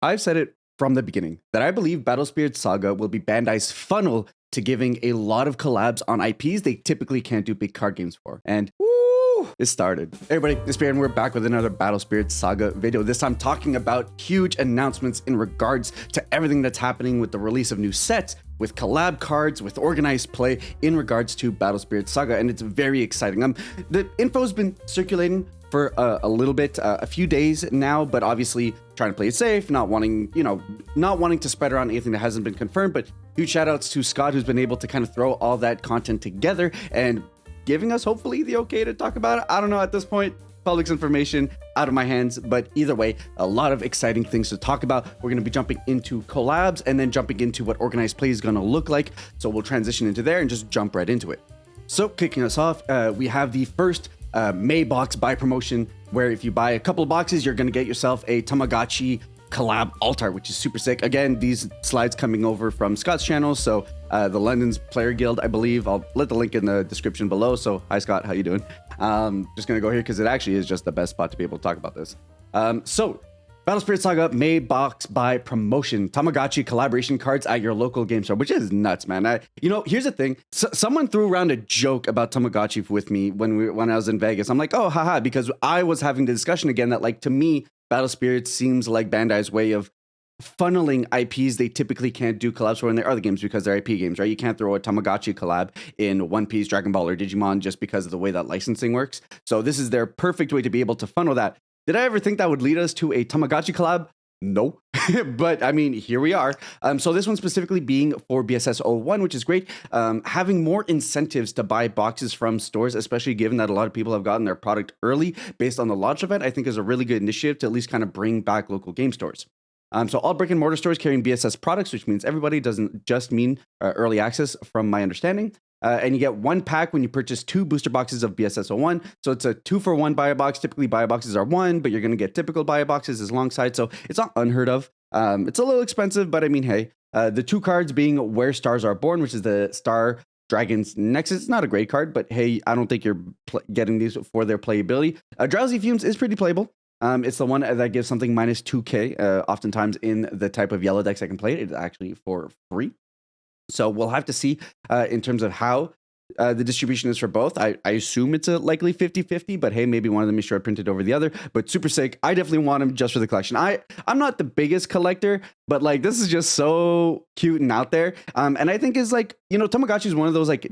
I've said it from the beginning that I believe Battlespirit Saga will be Bandai's funnel to giving a lot of collabs on IPs they typically can't do big card games for. And woo, it started. Hey everybody, it's Espira and we're back with another Battlespirit Saga video. This time talking about huge announcements in regards to everything that's happening with the release of new sets, with collab cards, with organized play in regards to Battlespirit Saga, and it's very exciting. The info's been circulating for a little bit, a few days now, but obviously trying to play it safe, not wanting to spread around anything that hasn't been confirmed. But huge shout outs to Scott, who's been able to kind of throw all that content together and giving us hopefully the okay to talk about it. I don't know at this point. Public's information out of my hands, but either way, a lot of exciting things to talk about. We're going to be jumping into collabs and then jumping into what organized play is going to look like. So we'll transition into there and just jump right into it. So kicking us off, we have the first May box buy promotion, where if you buy a couple of boxes, you're going to get yourself a Tamagotchi collab altar, which is super sick. Again, these slides coming over from Scott's channel, so the London's Player Guild, I believe. I'll let the link in the description below. So hi Scott, how you doing? Just gonna go here because it actually is just the best spot to be able to talk about this. So Battlespirit Saga May box buy promotion, Tamagotchi collaboration cards at your local game store, which is nuts, man. Here's the thing. Someone threw around a joke about Tamagotchi with me when I was in Vegas. I'm like, oh, haha, because I was having the discussion again that, like, to me, Battlespirit seems like Bandai's way of funneling IPs they typically can't do collabs for in their other games because they're IP games, right? You can't throw a Tamagotchi collab in One Piece, Dragon Ball, or Digimon just because of the way that licensing works. So this is their perfect way to be able to funnel that. Did I ever think that would lead us to a Tamagotchi collab? No, but I mean, here we are. So this one specifically being for BSS 01, which is great. Having more incentives to buy boxes from stores, especially given that a lot of people have gotten their product early based on the launch event, I think is a really good initiative to at least kind of bring back local game stores. So all brick and mortar stores carrying BSS products, which means everybody, doesn't just mean early access from my understanding. And you get one pack when you purchase 2 booster boxes of BSS 01. So it's a 2-for-1 buy a box. Typically buy boxes are 1, but you're going to get typical buy boxes alongside. So it's not unheard of. It's a little expensive, but I mean, hey, the 2 cards being Where Stars Are Born, which is the Star Dragon's Nexus. It's not a great card, but hey, I don't think you're getting these for their playability. Drowsy Fumes is pretty playable. It's the one that gives something minus 2k. Oftentimes in the type of yellow decks I can play it's actually for free. So we'll have to see in terms of how the distribution is for both. I assume it's a likely 50-50, but hey, maybe one of them is short printed over the other. But super sick. I definitely want them just for the collection. I'm not the biggest collector, but like this is just so cute and out there. And I think is like, Tamagotchi is one of those, like,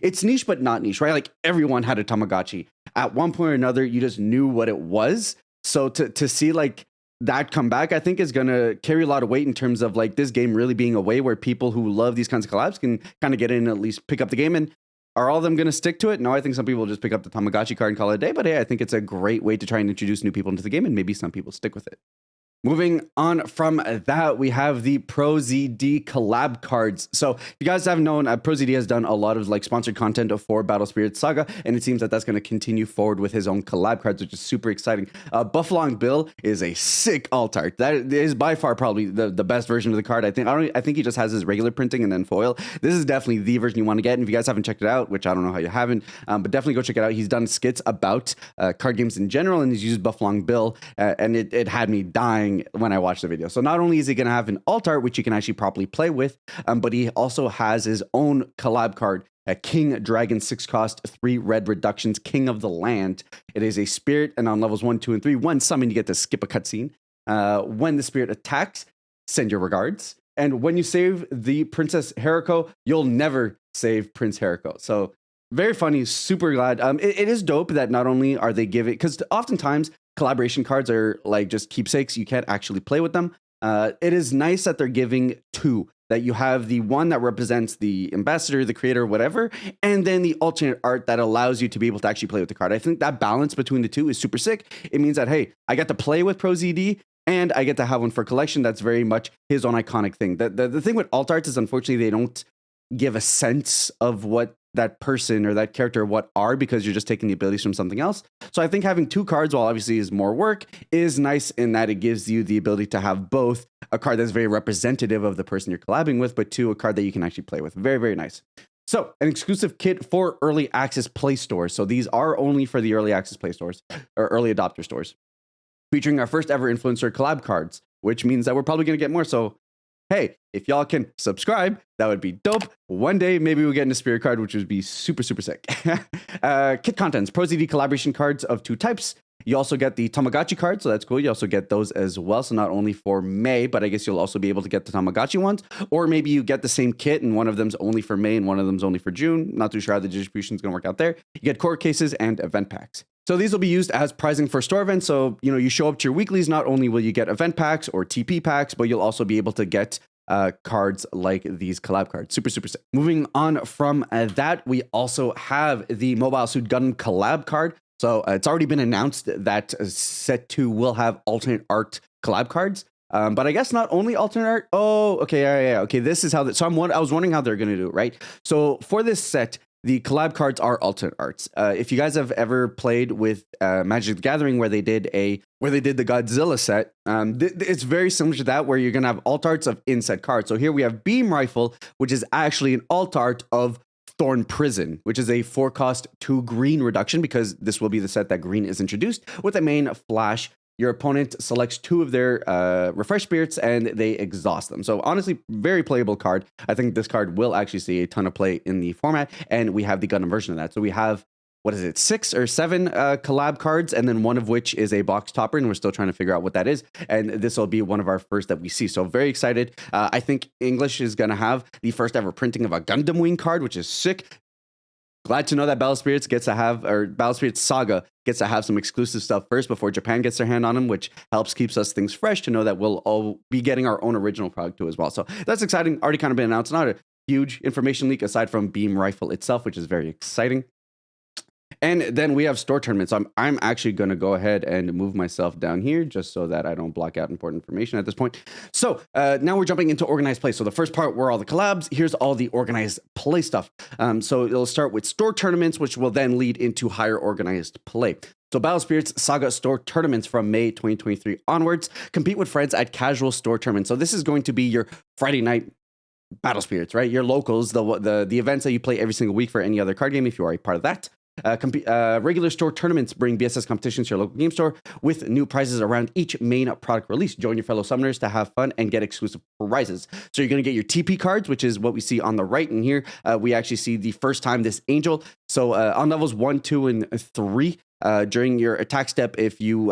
it's niche but not niche, right? Like everyone had a Tamagotchi. At one point or another, you just knew what it was. So to see like that come back, I think is going to carry a lot of weight in terms of like this game really being a way where people who love these kinds of collabs can kind of get in and at least pick up the game. And are all of them going to stick to it? No, I think some people will just pick up the Tamagotchi card and call it a day. But hey, I think it's a great way to try and introduce new people into the game, and maybe some people stick with it. Moving on from that, we have the ProZD collab cards. So if you guys haven't known, ProZD has done a lot of like sponsored content for Battlespirit Saga, and it seems that that's going to continue forward with his own collab cards, which is super exciting. Buffalong Bill is a sick alt art. That is by far probably the best version of the card. I think he just has his regular printing and then foil. This is definitely the version you want to get. And if you guys haven't checked it out, which I don't know how you haven't, but definitely go check it out. He's done skits about card games in general, and he's used Buffalong Bill, and it had me dying when I watched the video. So not only is he going to have an alt art, which you can actually properly play with, but he also has his own collab card, a King Dragon 6 cost, 3 red reductions, King of the Land. It is a spirit, and on levels 1, 2, and 3, one summon, you get to skip a cutscene. When the spirit attacks, send your regards. And when you save the Princess Haruko, you'll never save Prince Haruko. So very funny, super glad. It is dope that not only are they giving, because oftentimes collaboration cards are like just keepsakes. You can't actually play with them. It is nice that they're giving 2, that you have the one that represents the ambassador, the creator, whatever, and then the alternate art that allows you to be able to actually play with the card. I think that balance between the 2 is super sick. It means that, hey, I get to play with ProZD and I get to have one for collection. That's very much his own iconic thing. The thing with alt arts is, unfortunately, they don't give a sense of what that person or that character what are, because you're just taking the abilities from something else. So I think having 2 cards, while obviously is more work, is nice in that it gives you the ability to have both a card that's very representative of the person you're collabing with, but 2, a card that you can actually play with. Very, very nice. So an exclusive kit for early access play stores. So these are only for the early access play stores or early adopter stores, featuring our first ever influencer collab cards. which means that we're probably going to get more. So, hey, if y'all can subscribe, that would be dope. One day, maybe we'll get an Espira card, which would be super, super sick. Kit contents, ProZD collaboration cards of 2 types. You also get the Tamagotchi cards, so that's cool. You also get those as well. So not only for May, but I guess you'll also be able to get the Tamagotchi ones. Or maybe you get the same kit and one of them's only for May and one of them's only for June. Not too sure how the distribution is going to work out there. You get core cases and event packs. So these will be used as prizing for store events. So, you show up to your weeklies, not only will you get event packs or TP packs, but you'll also be able to get cards like these collab cards. Super, super sick. Moving on from that, we also have the Mobile Suit Gundam collab card. So it's already been announced that set 2 will have alternate art collab cards. But I guess not only alternate art. Oh, okay, yeah. Okay, this is how. I was wondering how they're going to do it, right? So for this set, the collab cards are alternate arts. If you guys have ever played with Magic the Gathering, where they did the Godzilla set, it's very similar to that, where you're gonna have alt arts of inset cards. So here we have Beam Rifle, which is actually an alt art of Thorn Prison, which is a 4-cost 2 green reduction, because this will be the set that green is introduced with a main flash. Your opponent selects 2 of their refresh spirits and they exhaust them. So honestly, very playable card. I think this card will actually see a ton of play in the format, and we have the Gundam version of that. So we have, 6 or 7 collab cards, and then one of which is a box topper, and we're still trying to figure out what that is. And this will be one of our first that we see. So very excited. I think English is going to have the first ever printing of a Gundam Wing card, which is sick. Glad to know that Battle Spirits Saga gets to have some exclusive stuff first before Japan gets their hand on them, which keeps us things fresh to know that we'll all be getting our own original product too as well. So that's exciting. Already kind of been announced. Not a huge information leak aside from Beam Rifle itself, which is very exciting. And then we have store tournaments. I'm actually going to go ahead and move myself down here just so that I don't block out important information at this point. So now we're jumping into organized play. So the first part were all the collabs. Here's all the organized play stuff. So it'll start with store tournaments, which will then lead into higher organized play. So Battle Spirits Saga store tournaments from May 2023 onwards. Compete with friends at casual store tournaments. So this is going to be your Friday night Battle Spirits, right? Your locals, the events that you play every single week for any other card game if you are a part of that. Regular store tournaments bring BSS competitions to your local game store with new prizes around each main product release. Join your fellow summoners to have fun and get exclusive prizes. So you're going to get your TP cards, which is what we see on the right. And here we actually see the first time this angel. So on levels 1, 2, and 3, during your attack step, if you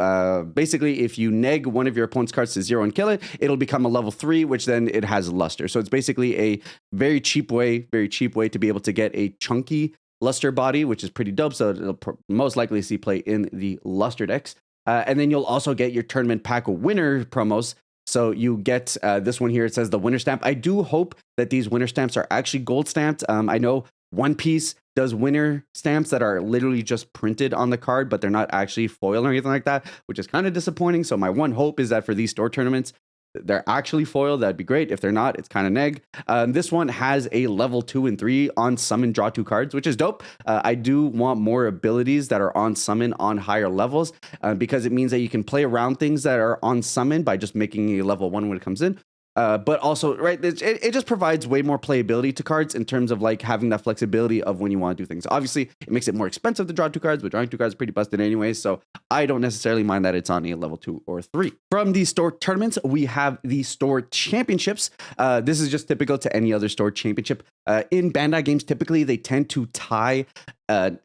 neg one of your opponent's cards to 0 and kill it, it'll become a level 3, which then it has luster. So it's basically a very cheap way to be able to get a chunky luster body, which is pretty dope. So it'll most likely see play in the luster decks. And then you'll also get your tournament pack winner promos. So you get this one here. It says the winner stamp. I do hope that these winner stamps are actually gold stamped. I know One Piece does winner stamps that are literally just printed on the card, but they're not actually foil or anything like that, which is kind of disappointing. So my one hope is that for these store tournaments, they're actually foil. That'd be great. If they're not, it's kind of neg. This one has a level 2 and 3 on summon, draw 2 cards, which is dope. I do want more abilities that are on summon on higher levels, because it means that you can play around things that are on summon by just making a level 1 when it comes in. But also, right, it just provides way more playability to cards in terms of like having that flexibility of when you want to do things. Obviously, it makes it more expensive to draw 2 cards, but drawing 2 cards is pretty busted anyway, so I don't necessarily mind that it's on a level 2 or 3. From the store tournaments, we have the store championships. This is just typical to any other store championship. In Bandai games, typically they tend to tie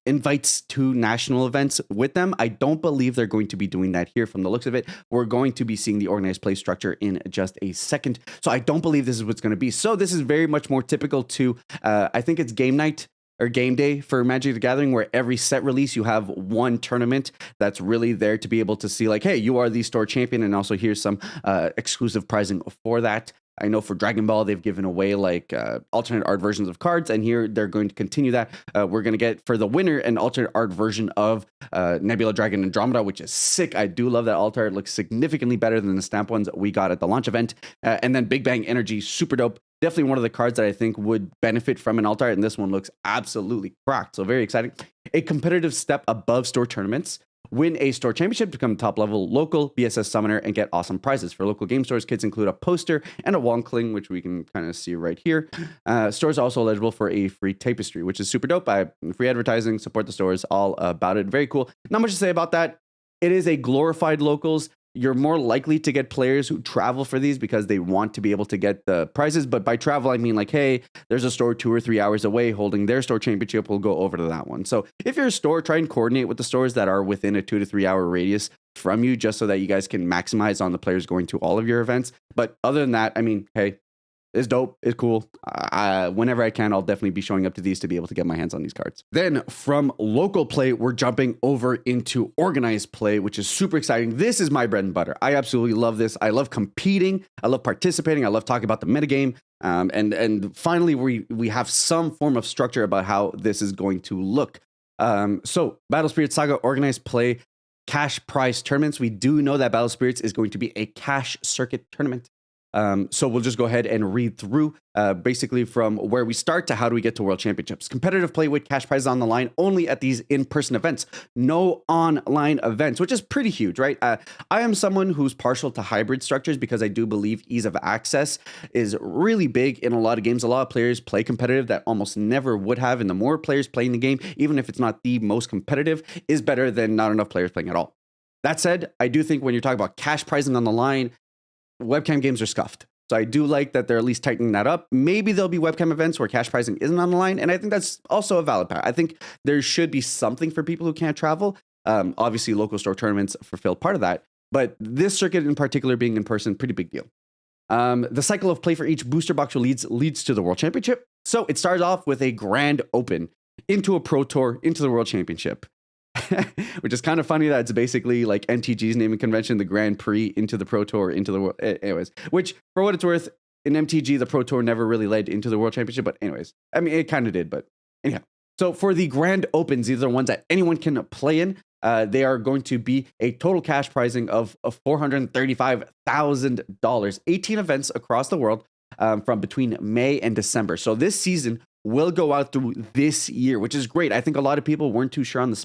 invites to national events with them. I don't believe they're going to be doing that here from the looks of it. We're going to be seeing the organized play structure in just a second. So I don't believe this is what's going to be. So this is very much more typical to, I think it's game night or game day for Magic the Gathering, where every set release you have one tournament that's really there to be able to see like, hey, you are the store champion, and also here's some exclusive prizing for that. I know for Dragon Ball, they've given away like alternate art versions of cards, and here they're going to continue that. We're going to get for the winner an alternate art version of Nebula Dragon Andromeda, which is sick. I do love that alt art. It looks significantly better than the stamp ones we got at the launch event. And then Big Bang Energy, super dope. Definitely one of the cards that I think would benefit from an alt art, and this one looks absolutely cracked. So very exciting. A competitive step above store tournaments. Win a store championship, become top level local BSS summoner, and get awesome prizes. For local game stores, kits include a poster and a wonkling, which we can kind of see right here. Stores are also eligible for a free tapestry, which is super dope. Free advertising, support the stores, all about it. Very cool. Not much to say about that. It is a glorified locals. you're more likely to get players who travel for these because they want to be able to get the prizes. But by travel, I mean like, hey, there's a store 2 or 3 hours away holding their store championship. We'll go over to that one. So if you're a store, try and coordinate with the stores that are within a 2 to 3 hour radius from you, just so that you guys can maximize on the players going to all of your events. But other than that, I mean, hey, it's dope. It's cool. Whenever I can, I'll definitely be showing up to these to be able to get my hands on these cards. Then from local play, we're jumping over into organized play, which is super exciting. This is my bread and butter. I absolutely love this. I love competing. I love participating. I love talking about the metagame. And finally, we have some form of structure about how this is going to look. So Battle Spirits Saga organized play cash prize tournaments. We do know that Battle Spirits is going to be a cash circuit tournament. So we'll just go ahead and read through basically from where we start to how do we get to World Championships. Competitive play with cash prizes on the line only at these in-person events. No online events, which is pretty huge, right? I am someone who's partial to hybrid structures because I do believe ease of access is really big in a lot of games. A lot of players play competitive that almost never would have, and the more players playing the game, even if it's not the most competitive, is better than not enough players playing at all. That said, I do think when you're talking about cash prizing on the line, webcam games are scuffed. So I do like that they're at least tightening that up. Maybe there'll be webcam events where cash prizing isn't on the line. And I think that's also a valid path. I think there should be something for people who can't travel. Obviously, local store tournaments fulfill part of that. But this circuit in particular being in person, pretty big deal. The cycle of play for each booster box leads to the World Championship. So it starts off with a grand open into a Pro Tour, into the World Championship. Which is kind of funny that it's basically like MTG's naming convention, the Grand Prix into the Pro Tour, into the world. Anyways, which for what it's worth, in MTG, the Pro Tour never really led into the World Championship. But anyways, I mean, it kind of did. But anyhow, so for the Grand Opens, these are ones that anyone can play in. They are going to be a total cash prizing of $435,000, 18 events across the world from between May and December. So this season will go out through this year, which is great. I think a lot of people weren't too sure on the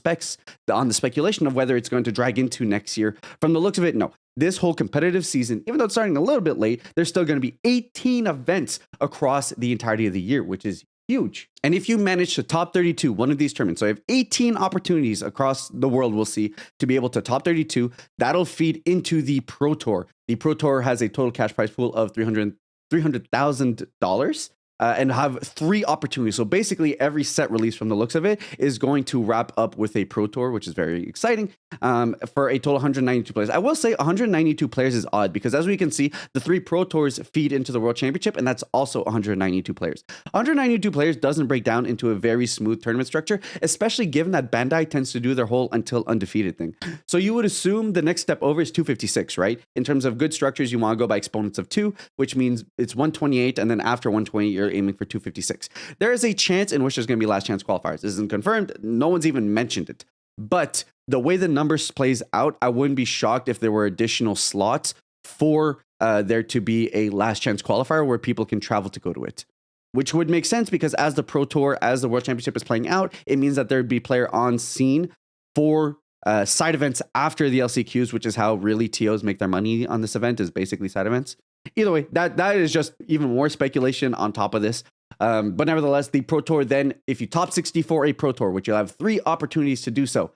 speculation of whether it's going to drag into next year. From the looks of it, no. This whole competitive season, even though it's starting a little bit late, there's still going to be 18 events across the entirety of the year, which is huge. And if you manage to top 32 one of these tournaments, so you have 18 opportunities across the world, we'll see, to be able to top 32, that'll feed into the Pro Tour. The Pro Tour has a total cash prize pool of $300,000. And have 3 opportunities. So basically every set release from the looks of it is going to wrap up with a Pro Tour, which is very exciting, for a total 192 players. I will say 192 players is odd because as we can see, the 3 Pro Tours feed into the World Championship, and that's also 192 players. 192 players doesn't break down into a very smooth tournament structure, especially given that Bandai tends to do their whole until undefeated thing. So you would assume the next step over is 256, right? In terms of good structures, you want to go by exponents of 2, which means it's 128, and then after 128, you're aiming for 256. There is a chance in which there's going to be last chance qualifiers. This isn't confirmed. No one's even mentioned it. But the way the numbers plays out, I wouldn't be shocked if there were additional slots for there to be a last chance qualifier where people can travel to go to it. Which would make sense because as the Pro Tour, as the World Championship is playing out, it means that there'd be player on scene for side events after the LCQs, which is how really TOs make their money on this event, is basically side events. Either way, that is just even more speculation on top of this. But nevertheless, the Pro Tour then, if you top 64 a Pro Tour, which you'll have 3 opportunities to do so,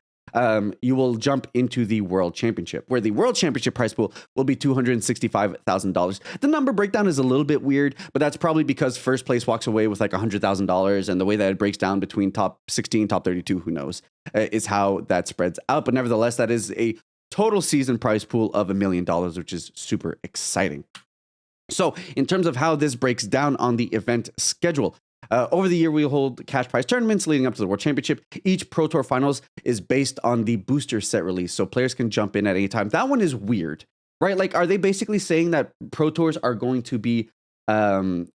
you will jump into the World Championship, where the World Championship prize pool will be $265,000. The number breakdown is a little bit weird, but that's probably because first place walks away with like $100,000, and the way that it breaks down between top 16, top 32, who knows, is how that spreads out. But nevertheless, that is a total season prize pool of $1 million, which is super exciting. So in terms of how this breaks down on the event schedule, over the year, we'll hold cash prize tournaments leading up to the World Championship. Each Pro Tour Finals is based on the booster set release, so players can jump in at any time. That one is weird, right? Like, are they basically saying that Pro Tours are going to be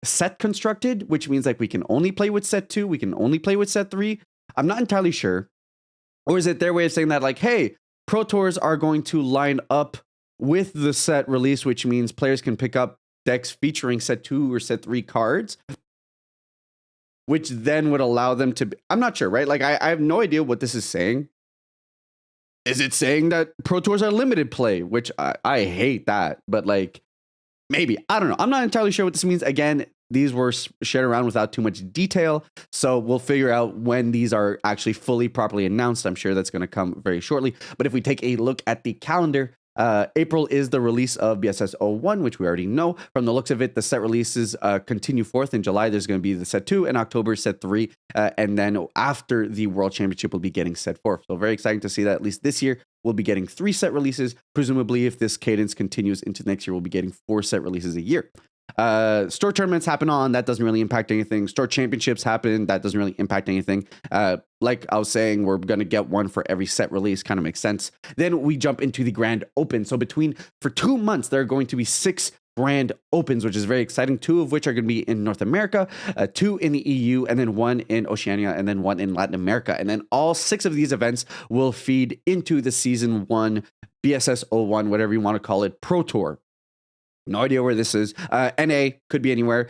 set constructed, which means like we can only play with set 2, we can only play with set 3? I'm not entirely sure. Or is it their way of saying that like, hey, Pro Tours are going to line up with the set release, which means players can pick up decks featuring set 2 or set 3 cards, which then would allow them to I'm not sure, right? Like, I have no idea what this is saying. Is it saying that Pro Tours are limited play, which I hate that, but like, maybe, I don't know. I'm not entirely sure what this means. Again, these were shared around without too much detail, so we'll figure out when these are actually fully properly announced. I'm sure that's going to come very shortly. But if we take a look at the calendar, April is the release of BSS 01, which we already know. From the looks of it, the set releases continue forth. In July, there's going to be the set 2, in October, set 3, and then after the World Championship, we'll be getting set 4. So very exciting to see that at least this year, we'll be getting 3 set releases. Presumably, if this cadence continues into next year, we'll be getting 4 set releases a year. Store tournaments happen on, that doesn't really impact anything. Store championships happen, that doesn't really impact anything. Like I was saying, we're going to get one for every set release, kind of makes sense. Then we jump into the Grand Open. So for 2 months, there are going to be 6 Grand Opens, which is very exciting, 2 of which are going to be in North America, 2 in the EU, and then 1 in Oceania, and then 1 in Latin America. And then all 6 of these events will feed into the Season 1 BSS 01, whatever you want to call it, Pro Tour. No idea where this is. NA could be anywhere.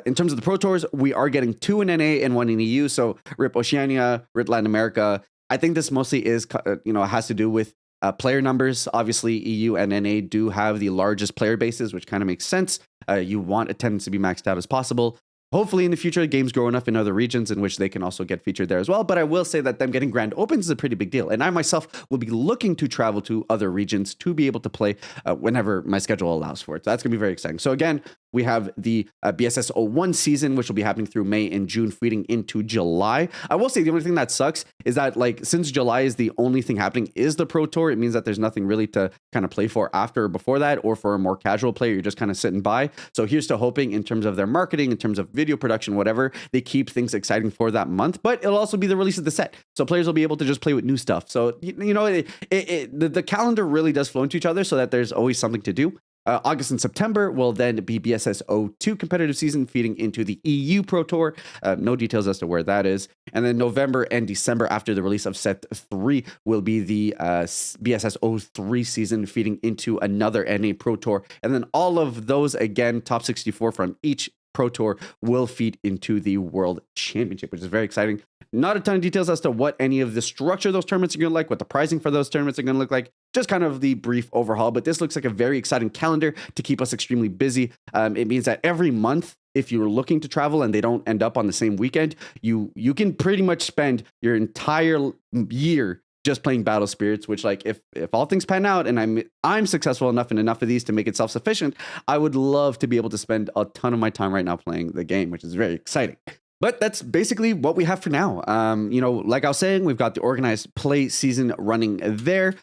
In terms of the Pro Tours, we are getting 2 in NA and 1 in EU. So RIP Oceania, RIP Latin America. I think this mostly is, has to do with player numbers. Obviously, EU and NA do have the largest player bases, which kind of makes sense. You want attendance to be maxed out as possible. Hopefully in the future, games grow enough in other regions in which they can also get featured there as well. But I will say that them getting Grand Opens is a pretty big deal. And I myself will be looking to travel to other regions to be able to play whenever my schedule allows for it. So that's going to be very exciting. So again, we have the BSS 01 season, which will be happening through May and June, feeding into July. I will say the only thing that sucks is that, like, since July is the only thing happening is the Pro Tour, it means that there's nothing really to kind of play for after or before that, or for a more casual player, you're just kind of sitting by. So here's to hoping in terms of their marketing, in terms of video production, whatever, they keep things exciting for that month. But it'll also be the release of the set, so players will be able to just play with new stuff. So, the calendar really does flow into each other so that there's always something to do. August and September will then be BSS 02 competitive season, feeding into the EU Pro Tour. No details as to where that is. And then November and December, after the release of Set 3, will be the BSS 03 season, feeding into another NA Pro Tour. And then all of those, again, top 64 from each Pro Tour, will feed into the World Championship, which is very exciting. Not a ton of details as to what any of the structure of those tournaments are going to look like, what the pricing for those tournaments are going to look like, just kind of the brief overhaul. But this looks like a very exciting calendar to keep us extremely busy. It means that every month, if you're looking to travel and they don't end up on the same weekend, you can pretty much spend your entire year just playing Battle Spirits, which, like, if all things pan out and I'm successful enough in enough of these to make it self-sufficient, I would love to be able to spend a ton of my time right now playing the game, which is very exciting. But that's basically what we have for now. Like I was saying, we've got the organized play season running there.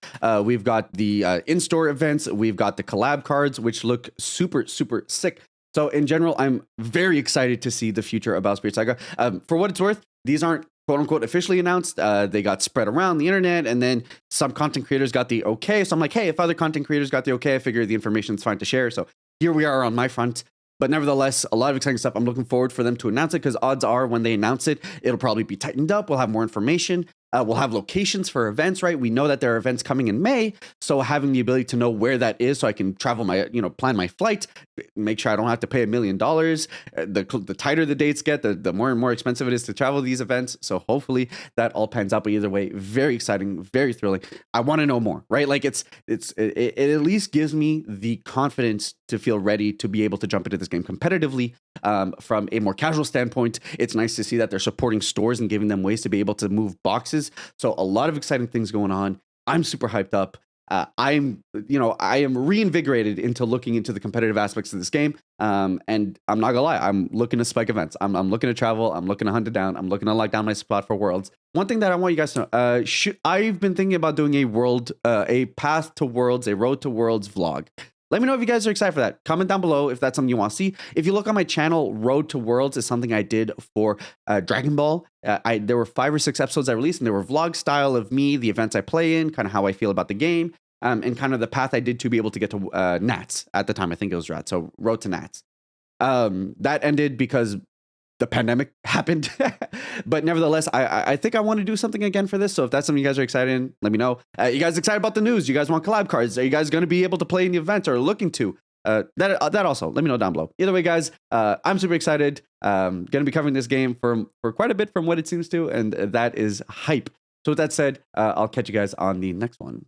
We've got the in-store events. We've got the collab cards, which look super, super sick. So in general, I'm very excited to see the future of Battle Spirit Saga. For what it's worth, these aren't quote unquote officially announced. They got spread around the internet, and then some content creators got the okay. So I'm like, hey, if other content creators got the okay, I figure the information's fine to share. So here we are on my front. But nevertheless, a lot of exciting stuff. I'm looking forward for them to announce it, because odds are when they announce it, it'll probably be tightened up. We'll have more information. We'll have locations for events, right? We know that there are events coming in May. So having the ability to know where that is so I can travel plan my flight, make sure I don't have to pay $1 million. The tighter the dates get, the more and more expensive it is to travel these events. So hopefully that all pans out. But either way, very exciting, very thrilling. I want to know more, right? Like it at least gives me the confidence to feel ready to be able to jump into this game competitively. From a more casual standpoint, it's nice to see that they're supporting stores and giving them ways to be able to move boxes. So a lot of exciting things going on. I'm super hyped up. I am reinvigorated into looking into the competitive aspects of this game. And I'm not gonna lie, I'm looking to spike events. I'm looking to travel. I'm looking to hunt it down. I'm looking to lock down my spot for Worlds. One thing that I want you guys to know, I've been thinking about doing a path to Worlds, a road to Worlds vlog. Let me know if you guys are excited for that. Comment down below if that's something you want to see. If you look on my channel, Road to Worlds is something I did for Dragon Ball. There were 5 or 6 episodes I released, and they were vlog style of me, the events I play in, kind of how I feel about the game, and kind of the path I did to be able to get to Nats at the time. I think it was Rats, so Road to Nats. That ended because the pandemic happened. But nevertheless, I think I want to do something again for this. So if that's something you guys are excited in, let me know. You guys excited about the news? You guys want collab cards? Are you guys going to be able to play in the event or looking to? That also, let me know down below. Either way, guys, I'm super excited. Going to be covering this game for quite a bit from what it seems to, and that is hype. So with that said, I'll catch you guys on the next one.